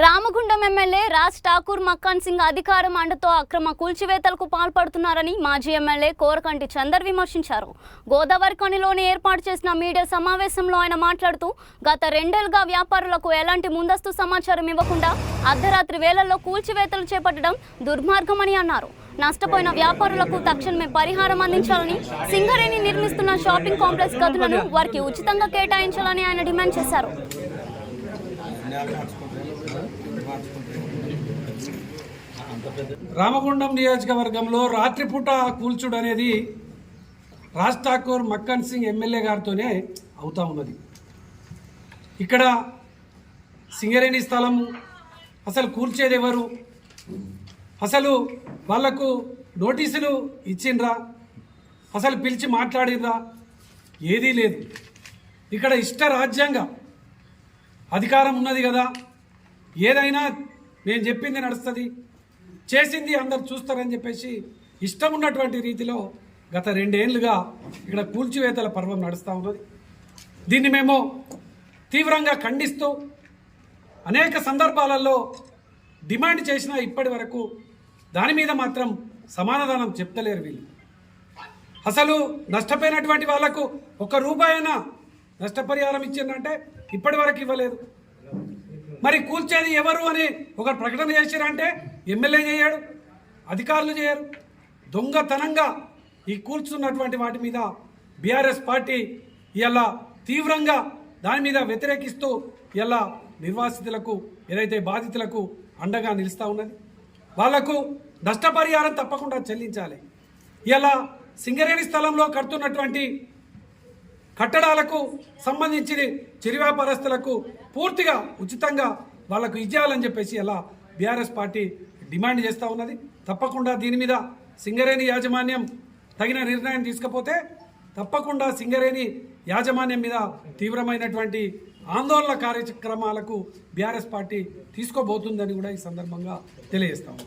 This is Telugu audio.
రామగుండం ఎమ్మెల్యే రాజ్ ఠాకూర్ మక్కాన్ సింగ్ అధికారం అండతో అక్రమ కూల్చివేతలకు పాల్పడుతున్నారని మాజీ ఎమ్మెల్యే కోరకంటి చందర్ విమర్శించారు. గోదావరి కనిలోని ఏర్పాటు చేసిన మీడియా సమావేశంలో ఆయన మాట్లాడుతూ గత 2 ఏళ్లుగా వ్యాపారులకు ఎలాంటి ముందస్తు సమాచారం ఇవ్వకుండా అర్ధరాత్రి వేళల్లో కూల్చివేతలు చేపట్టడం దుర్మార్గమని అన్నారు. నష్టపోయిన వ్యాపారులకు తక్షణమే పరిహారం అందించాలని, సింగరేణి నిర్మిస్తున్న షాపింగ్ కాంప్లెక్స్ గదులను వారికి ఉచితంగా కేటాయించాలని ఆయన డిమాండ్ చేశారు. రామగుండం నియోజకవర్గంలో రాత్రిపూట కూల్చుడు అనేది రాజ్ ఠాకూర్ మక్కన్ సింగ్ ఎమ్మెల్యే గారితోనే అవుతా ఉన్నది. ఇక్కడ సింగరేణి స్థలం అసలు కూల్చేది ఎవరు, అసలు వాళ్లకు నోటీసులు ఇచ్చిండ్రా, అసలు పిలిచి మాట్లాడినరా, ఏదీ లేదు. ఇక్కడ ఇష్టరాజ్యంగా అధికారం ఉన్నది కదా, ఏదైనా నేను చెప్పింది నడుస్తుంది, చేసింది అందరు చూస్తారని చెప్పేసి ఇష్టం ఉన్నటువంటి రీతిలో గత 2 ఏళ్లుగా ఇక్కడ కూల్చివేతల పర్వం నడుస్తూ ఉన్నది. దీన్ని మేము తీవ్రంగా ఖండిస్తూ అనేక సందర్భాలలో డిమాండ్ చేసినా ఇప్పటి వరకు దాని మీద మాత్రం సమాధానం చెప్తలేరు వీళ్ళు. అసలు నష్టపోయినటువంటి వాళ్లకు 1 రూపాయైనా నష్టపరిహారం ఇచ్చిందంటే ఇప్పటి వరకు ఇవ్వలేదు. మరి కూల్చేది ఎవరు అని ఒక ప్రకటన చేశారంటే ఎమ్మెల్యే చేయడు, అధికారులు చేయరు. దొంగతనంగా ఈ కూల్చున్నటువంటి వాటి మీద బీఆర్ఎస్ పార్టీ ఇలా తీవ్రంగా దాని మీద వ్యతిరేకిస్తూ ఇలా నిర్వాసితులకు ఏదైతే బాధితులకు అండగా నిలుస్తూ ఉన్నది. వాళ్లకు నష్టపరిహారం తప్పకుండా చెల్లించాలి. ఇలా సింగరేణి స్థలంలో కడుతున్నటువంటి కట్టడాలకు సంబంధించి చిరు వ్యాపారస్తులకు పూర్తిగా ఉచితంగా వాళ్ళకు ఇచ్చేయాలని చెప్పేసి అలా బీఆర్ఎస్ పార్టీ డిమాండ్ చేస్తూ ఉన్నది. తప్పకుండా దీని మీద సింగరేణి యాజమాన్యం తగిన నిర్ణయం తీసుకపోతే తప్పకుండా సింగరేణి యాజమాన్యం మీద తీవ్రమైనటువంటి ఆందోళన కార్యక్రమాలకు బీఆర్ఎస్ పార్టీ తీసుకోబోతుందని కూడా ఈ సందర్భంగా తెలియజేస్తాము.